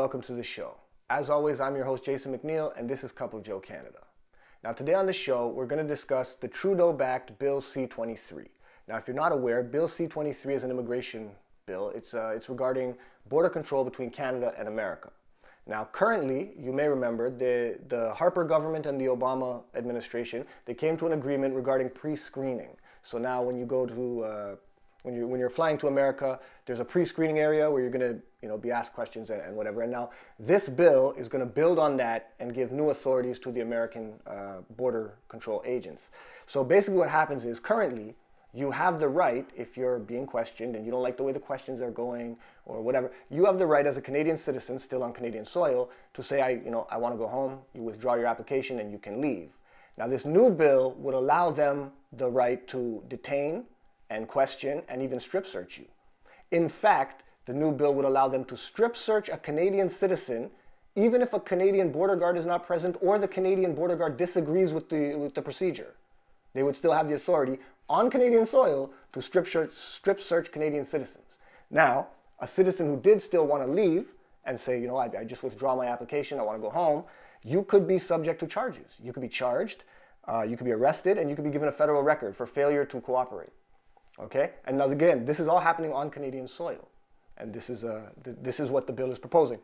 welcome to the show. As always, I'm your host Jason McNeil, and this is Cup of Joe Canada. Now today on the show, we're going to discuss the Trudeau-backed Bill C-23. Now if you're not aware, Bill C-23 is an immigration bill. It's regarding border control between Canada and America. Now currently, you may remember, the Harper government and the Obama administration, they came to an agreement regarding pre-screening. So now when you go to when you're flying to America, there's a pre-screening area where you're going to be asked questions and whatever. And now this bill is going to build on that and give new authorities to the American border control agents. So basically what happens is currently you have the right, if you're being questioned and you don't like the way the questions are going or whatever, you have the right as a Canadian citizen still on Canadian soil to say, I want to go home. You withdraw your application and you can leave. Now this new bill would allow them the right to detain and question and even strip search you. In fact, the new bill would allow them to strip search a Canadian citizen even if a Canadian border guard is not present or the Canadian border guard disagrees with the procedure. They would still have the authority on Canadian soil to strip search Canadian citizens. Now, a citizen who did still want to leave and say, I just withdraw my application, I want to go home, you could be subject to charges. You could be charged, you could be arrested, and you could be given a federal record for failure to cooperate. Okay, and now again, this is all happening on Canadian soil, and this is what the bill is proposing.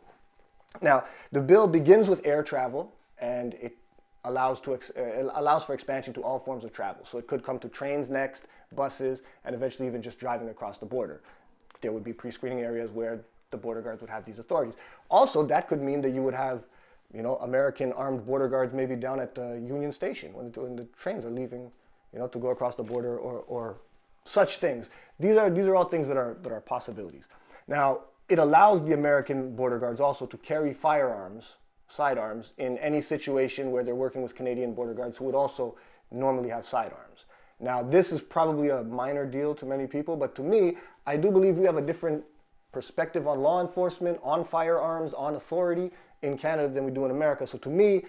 Now, the bill begins with air travel, and it allows for expansion to all forms of travel. So it could come to trains next, buses, and eventually even just driving across the border. There would be pre-screening areas where the border guards would have these authorities. Also, that could mean that you would have, American armed border guards maybe down at Union Station when the trains are leaving, to go across the border or such things. These are all things that are possibilities. Now, it allows the American border guards also to carry firearms, sidearms, in any situation where they're working with Canadian border guards who would also normally have sidearms. Now, this is probably a minor deal to many people, but to me, I do believe we have a different perspective on law enforcement, on firearms, on authority in Canada than we do in America. So to me,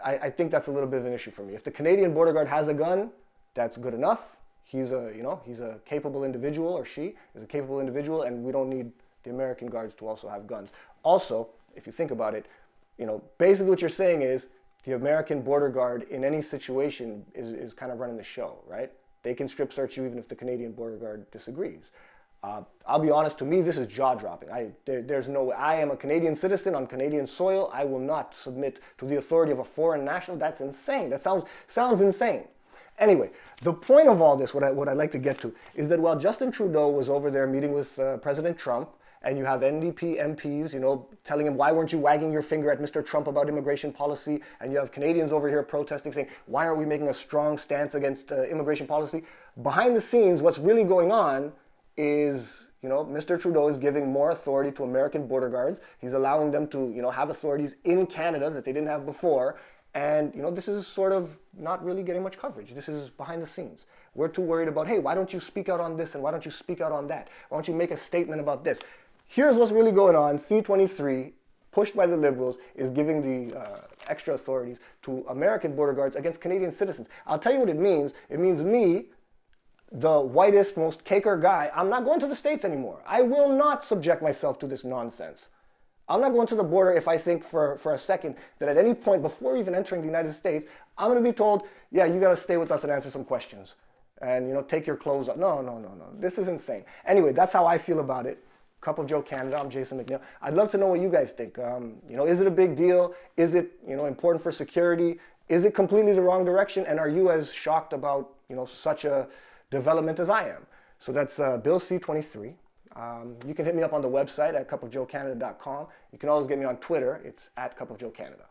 I think that's a little bit of an issue for me. If the Canadian border guard has a gun, that's good enough. He's a capable individual, or she is a capable individual, and we don't need the American guards to also have guns. Also, if you think about it, basically what you're saying is the American border guard in any situation is kind of running the show, right? They can strip search you even if the Canadian border guard disagrees. I'll be honest, to me, this is jaw-dropping. There's no way. I am a Canadian citizen on Canadian soil. I will not submit to the authority of a foreign national. That's insane. That sounds insane. Anyway, the point of all this, what I'd like to get to, is that while Justin Trudeau was over there meeting with President Trump, and you have NDP MPs, telling him, why weren't you wagging your finger at Mr. Trump about immigration policy? And you have Canadians over here protesting, saying, why aren't we making a strong stance against immigration policy? Behind the scenes, what's really going on is, Mr. Trudeau is giving more authority to American border guards. He's allowing them to, have authorities in Canada that they didn't have before. And, this is sort of not really getting much coverage. This is behind the scenes. We're too worried about, hey, why don't you speak out on this and why don't you speak out on that? Why don't you make a statement about this? Here's what's really going on. C-23, pushed by the Liberals, is giving the extra authorities to American border guards against Canadian citizens. I'll tell you what it means. It means me, the whitest, most caker guy, I'm not going to the States anymore. I will not subject myself to this nonsense. I'm not going to the border if I think for a second that at any point before even entering the United States, I'm going to be told, yeah, you got to stay with us and answer some questions. And, take your clothes off. No. This is insane. Anyway, that's how I feel about it. Cup of Joe Canada. I'm Jason McNeil. I'd love to know what you guys think. Is it a big deal? Is it, important for security? Is it completely the wrong direction? And are you as shocked about, such a development as I am? So that's Bill C-23. You can hit me up on the website at cupofjoecanada.com. You can always get me on Twitter. It's at cupofjoecanada.